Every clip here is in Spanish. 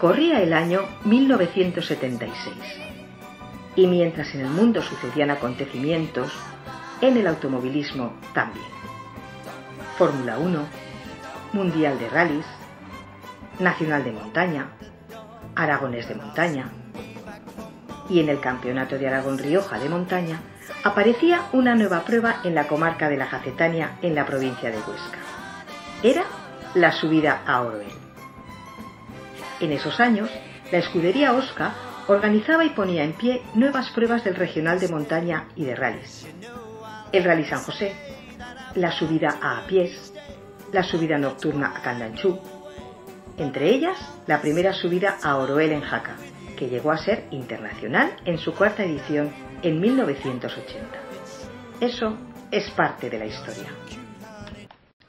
Corría el año 1976 y mientras en el mundo sucedían acontecimientos, en el automovilismo también. Fórmula 1, Mundial de Rallys, Nacional de Montaña, Aragonés de Montaña, y en el Campeonato de Aragón-Rioja de Montaña aparecía una nueva prueba en la comarca de la Jacetania, en la provincia de Huesca. Era la subida a Oroel. En esos años, la escudería Osca organizaba y ponía en pie nuevas pruebas del regional de montaña y de rallies. El Rally San José, la subida a pies, la subida nocturna a Candanchú, entre ellas la primera subida a Oroel en Jaca, que llegó a ser internacional en su cuarta edición en 1980. Eso es parte de la historia.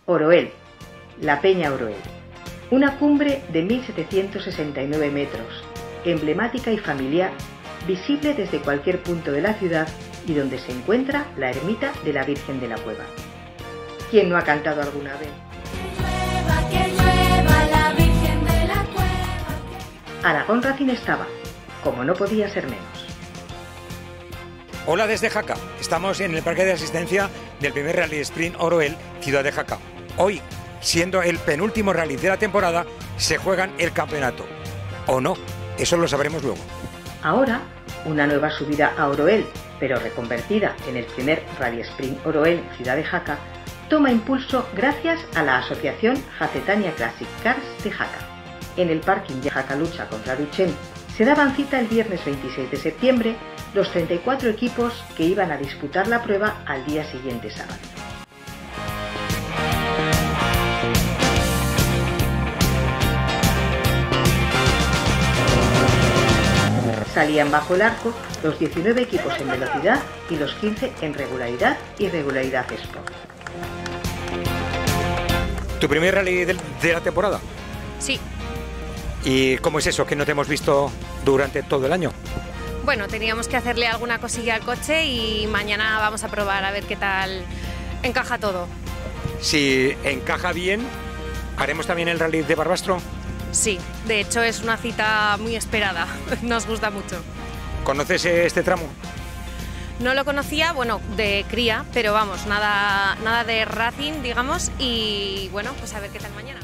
Oroel, la Peña Oroel, una cumbre de 1769 metros, emblemática y familiar, visible desde cualquier punto de la ciudad y donde se encuentra la ermita de la Virgen de la Cueva. ¿Quién no ha cantado alguna vez? Que llueva la Virgen de la Cueva. Aragón Racing estaba, como no podía ser menos. Hola desde Jaca, estamos en el parque de asistencia del primer Rally Sprint Oroel, ciudad de Jaca. Hoy, siendo el penúltimo rally de la temporada, se juegan el campeonato. ¿O no? Eso lo sabremos luego. Ahora, una nueva subida a Oroel, pero reconvertida en el primer Rally Sprint Oroel, ciudad de Jaca, toma impulso gracias a la asociación Jacetania Classic Cars de Jaca. En el parking de Jaca Lucha contra Duchen se daban cita el viernes 26 de septiembre los 34 equipos que iban a disputar la prueba al día siguiente sábado. Salían bajo el arco los 19 equipos en velocidad y los 15 en regularidad y regularidad Sport. ¿Tu primer rally de la temporada? Sí. ¿Y cómo es eso, que no te hemos visto durante todo el año? Bueno, teníamos que hacerle alguna cosilla al coche y mañana vamos a probar a ver qué tal encaja todo. Si encaja bien, ¿haremos también el rally de Barbastro? Sí, de hecho es una cita muy esperada, nos gusta mucho. ¿Conoces este tramo? No lo conocía, bueno, de cría, pero vamos, nada de Racing, digamos, y bueno, pues a ver qué tal mañana.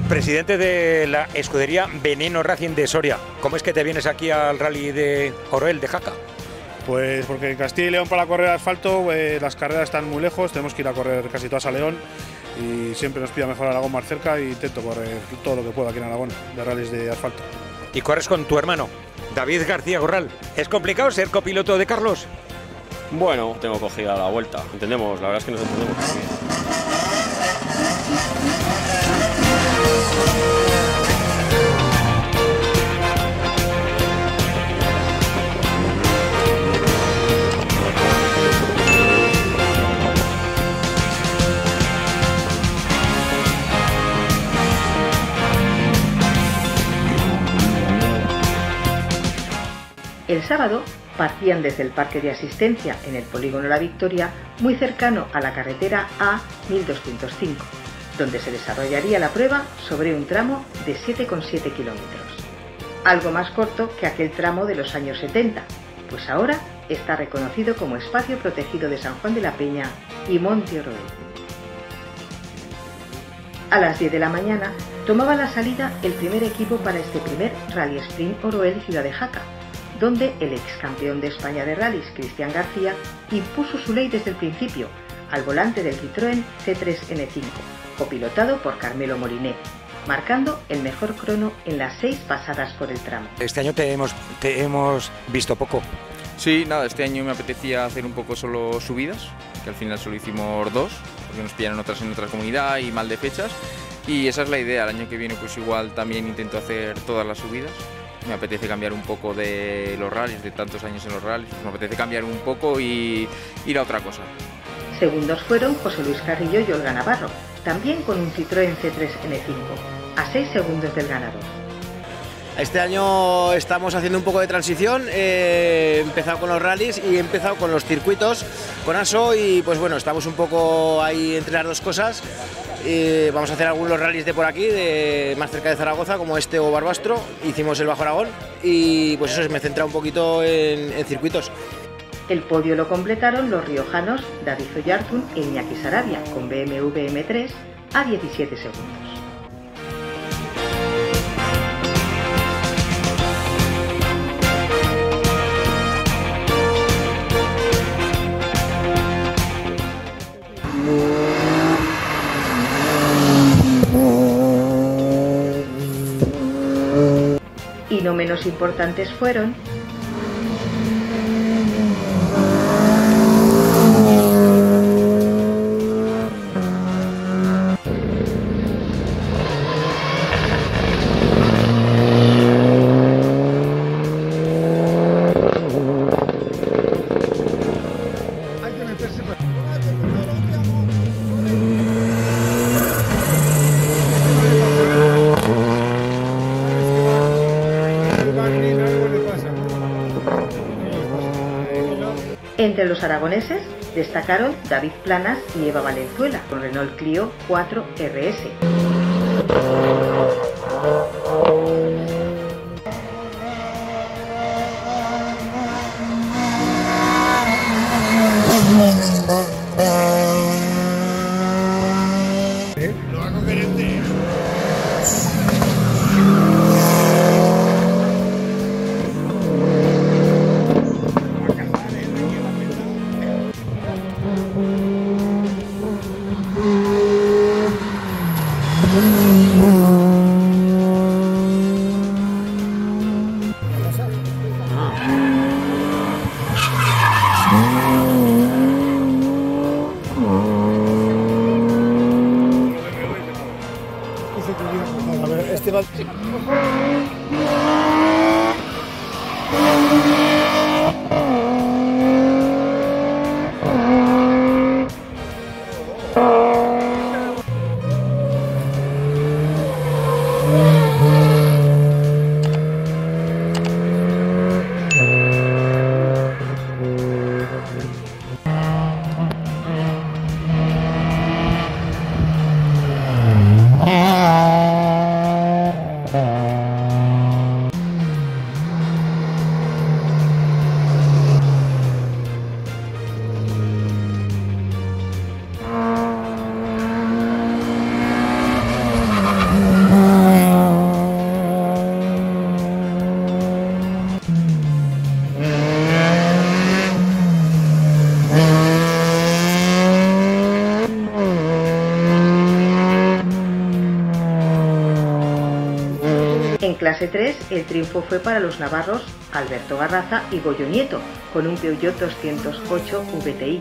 Presidente de la escudería Veneno Racing de Soria, ¿cómo es que te vienes aquí al rally de Oroel de Jaca? Pues porque en Castilla y León para correr asfalto las carreras están muy lejos, tenemos que ir a correr casi todas a León y siempre nos pilla mejor Aragón más cerca y intento correr todo lo que pueda aquí en Aragón de rallies de asfalto. Y corres con tu hermano, David García Gorral. ¿Es complicado ser copiloto de Carlos? Bueno, tengo cogida la vuelta, entendemos, la verdad es que nos entendemos. El sábado partían desde el parque de asistencia en el polígono La Victoria, muy cercano a la carretera A1205, donde se desarrollaría la prueba sobre un tramo de 7,7 kilómetros. Algo más corto que aquel tramo de los años 70, pues ahora está reconocido como Espacio Protegido de San Juan de la Peña y Monte Oroel. A las 10 de la mañana tomaba la salida el primer equipo para este primer Rally Sprint Oroel Ciudad de Jaca, donde el ex campeón de España de rallies, Cristian García, impuso su ley desde el principio, al volante del Citroën C3 N5, copilotado por Carmelo Moliné, marcando el mejor crono en las 6 pasadas por el tramo. Este año te hemos visto poco. Sí, nada, este año me apetecía hacer un poco solo subidas, que al final solo hicimos 2, porque nos pillaron otras en otra comunidad y mal de fechas, y esa es la idea. El año que viene pues igual también intento hacer todas las subidas me apetece cambiar un poco de los rallies, de tantos años en los rallies, me apetece cambiar un poco y ir a otra cosa. Segundos fueron José Luis Carrillo y Olga Navarro, también con un Citroën C3 N5, a 6 segundos del ganador. Este año estamos haciendo un poco de transición, he empezado con los rallies y he empezado con los circuitos, con ASO, y pues bueno, estamos un poco ahí entre las dos cosas. Vamos a hacer algunos rallies de por aquí, más cerca de Zaragoza, como este o Barbastro, hicimos el Bajo Aragón y pues eso, me he centrado un poquito en circuitos. El podio lo completaron los riojanos David Oyartun e Iñaki Sarabia con BMW M3 a 17 segundos. Y no menos importantes fueron Entre los aragoneses destacaron David Planas y Eva Valenzuela con Renault Clio 4 RS. En clase 3, el triunfo fue para los navarros Alberto Garraza y Goyo Nieto, con un Peugeot 208 VTI.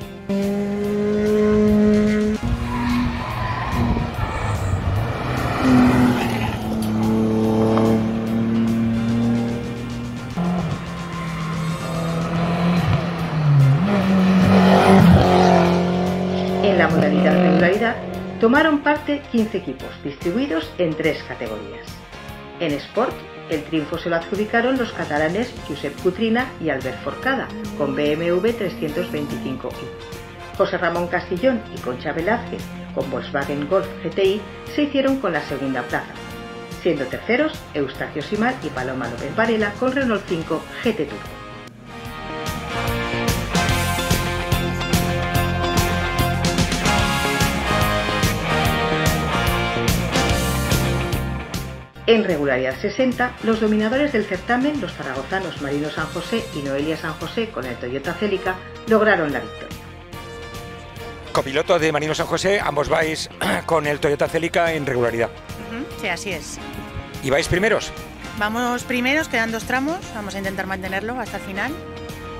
En la modalidad regularidad tomaron parte 15 equipos, distribuidos en 3 categorías. En Sport, el triunfo se lo adjudicaron los catalanes Josep Cutrina y Albert Forcada, con BMW 325i. José Ramón Castillón y Concha Velázquez, con Volkswagen Golf GTI, se hicieron con la segunda plaza, siendo terceros Eustaquio Simal y Paloma López Varela con Renault 5 GT Turbo. En regularidad 60, los dominadores del certamen, los zaragozanos Marino San José y Noelia San José con el Toyota Celica, lograron la victoria. Copiloto de Marino San José, ambos vais con el Toyota Celica en regularidad. Sí, así es. ¿Y vais primeros? Vamos primeros, quedan 2 tramos, vamos a intentar mantenerlo hasta el final,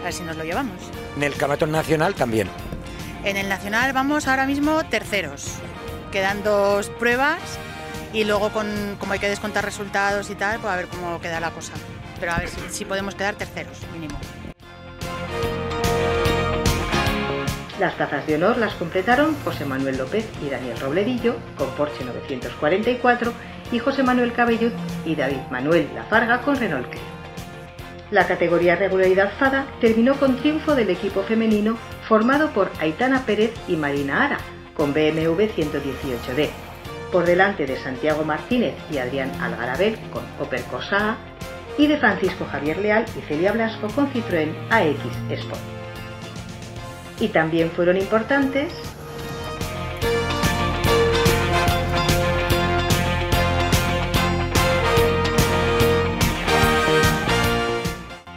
a ver si nos lo llevamos. En el campeonato nacional también. En el nacional vamos ahora mismo terceros, quedan 2 pruebas y luego como hay que descontar resultados y tal, pues a ver cómo queda la cosa. pero a ver si podemos quedar terceros, mínimo. Las tazas de honor las completaron José Manuel López y Daniel Robledillo con Porsche 944 y José Manuel Cabellud y David Manuel Lafarga con Renault Clio. La categoría regularidad FADA terminó con triunfo del equipo femenino formado por Aitana Pérez y Marina Ara con BMW 118D, por delante de Santiago Martínez y Adrián Algarabel con Opel Corsa A y de Francisco Javier Leal y Celia Blasco con Citroën AX Sport. Y también fueron importantes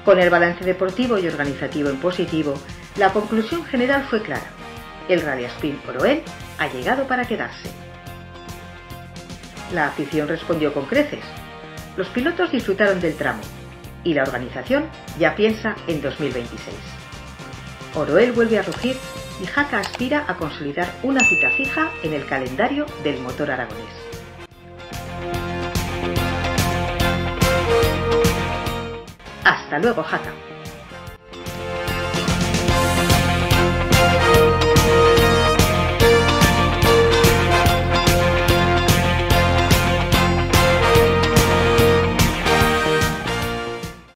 con el balance deportivo y organizativo en positivo. La conclusión general fue clara: el Rally Sprint Oroel ha llegado para quedarse. La afición respondió con creces, los pilotos disfrutaron del tramo y la organización ya piensa en 2026. Oroel vuelve a rugir y Jaca aspira a consolidar una cita fija en el calendario del motor aragonés. Hasta luego, Jaca.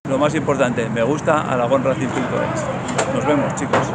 Lo más importante, me gusta Aragón Racing.es. Nos vemos, chicos.